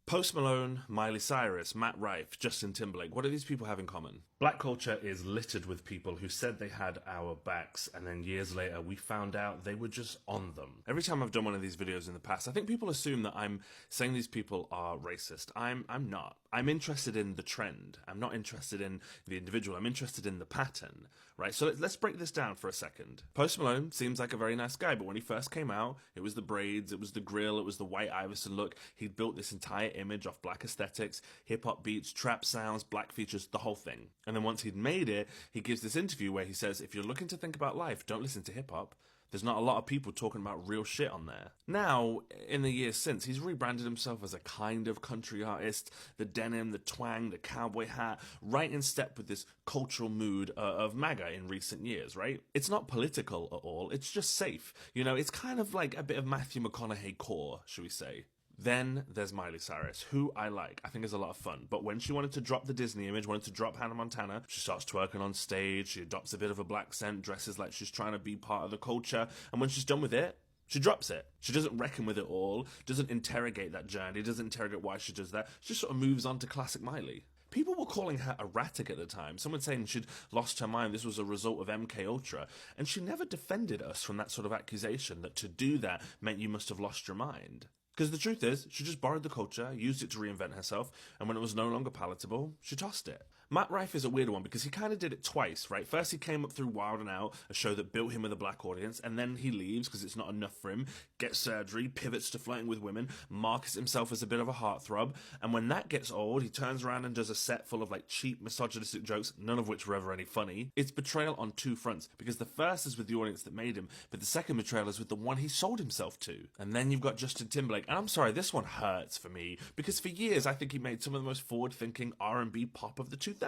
Post Malone, Miley Cyrus, Matt Rife, Justin Timberlake, what do these people have in common? Black culture is littered with people who said they had our backs, and then years later we found out they were just on them. Every time I've done one of these videos in the past, I think people assume that I'm saying these people are racist. I'm not. I'm interested in the trend. I'm not interested in the individual. I'm interested in the pattern, right? So let's break this down for a second. Post Malone seems like a very nice guy, but when he first came out, it was the braids, it was the grill, it was the White Iverson look. He'd built this entire image off black aesthetics, hip-hop beats, trap sounds, black features, the whole thing. And then once he'd made it, he gives this interview where he says, if you're looking to think about life, don't listen to hip-hop. There's not a lot of people talking about real shit on there. Now, in the years since, he's rebranded himself as a kind of country artist. The denim, the twang, the cowboy hat, right in step with this cultural mood of MAGA in recent years, right? It's not political at all, it's just safe. You know, it's kind of like a bit of Matthew McConaughey core, should we say. Then there's Miley Cyrus, who I like. I think is a lot of fun. But when she wanted to drop the Disney image, wanted to drop Hannah Montana, she starts twerking on stage, she adopts a bit of a black scent, dresses like she's trying to be part of the culture, and when she's done with it, she drops it. She doesn't reckon with it all, doesn't interrogate that journey, doesn't interrogate why she does that. She just sort of moves on to classic Miley. People were calling her erratic at the time. Someone saying she'd lost her mind, this was a result of MK Ultra. And she never defended us from that sort of accusation that to do that meant you must have lost your mind. Because the truth is, she just borrowed the culture, used it to reinvent herself, and when it was no longer palatable, she tossed it. Matt Rife is a weird one because he kind of did it twice, right? First he came up through Wild 'N Out, a show that built him with a black audience, and then he leaves because it's not enough for him, gets surgery, pivots to flirting with women, markets himself as a bit of a heartthrob, and when that gets old, he turns around and does a set full of like cheap misogynistic jokes, none of which were ever any funny. It's betrayal on two fronts, because the first is with the audience that made him, but the second betrayal is with the one he sold himself to. And then you've got Justin Timberlake, and I'm sorry, this one hurts for me, because for years I think he made some of the most forward-thinking R&B pop of the 2000s.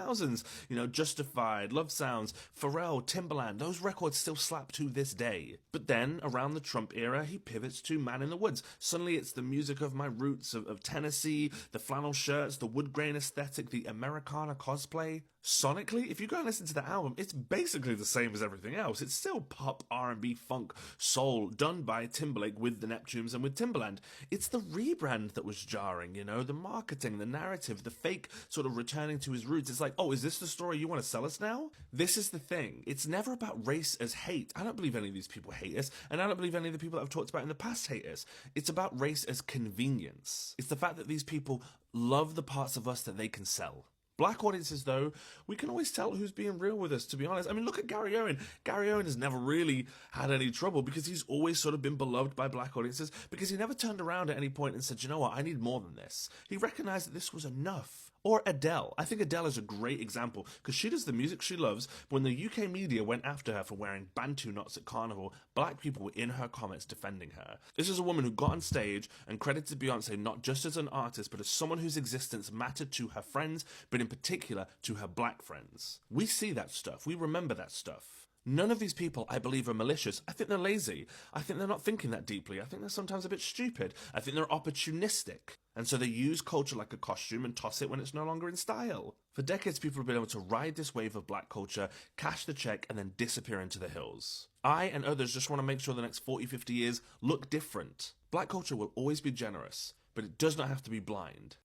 You know, Justified, Love Sounds, Pharrell, Timbaland, those records still slap to this day. But then, around the Trump era, he pivots to Man in the Woods. Suddenly it's the music of my roots, of Tennessee, the flannel shirts, the wood grain aesthetic, the Americana cosplay. Sonically, if you go and listen to the album, it's basically the same as everything else. It's still pop, R&B, funk, soul, done by Timberlake with the Neptunes and with Timbaland. It's the rebrand that was jarring, you know, the marketing, the narrative, the fake sort of returning to his roots. It's like, oh, is this the story you want to sell us now? This is the thing. It's never about race as hate. I don't believe any of these people hate us, and I don't believe any of the people that I've talked about in the past hate us. It's about race as convenience. It's the fact that these people love the parts of us that they can sell. Black audiences, though, we can always tell who's being real with us, to be honest. I mean, look at Gary Owen. Gary Owen has never really had any trouble because he's always sort of been beloved by black audiences because he never turned around at any point and said, you know what, I need more than this. He recognized that this was enough. Or Adele. I think Adele is a great example because she does the music she loves, but when the UK media went after her for wearing Bantu knots at Carnival, black people were in her comments defending her. This is a woman who got on stage and credited Beyonce not just as an artist, but as someone whose existence mattered to her friends, but in particular to her black friends. We see that stuff. We remember that stuff. None of these people, I believe, are malicious. I think they're lazy. I think they're not thinking that deeply. I think they're sometimes a bit stupid. I think they're opportunistic. And so they use culture like a costume and toss it when it's no longer in style. For decades, people have been able to ride this wave of black culture, cash the check, and then disappear into the hills. I and others just want to make sure the next 40, 50 years look different. Black culture will always be generous, but it does not have to be blind.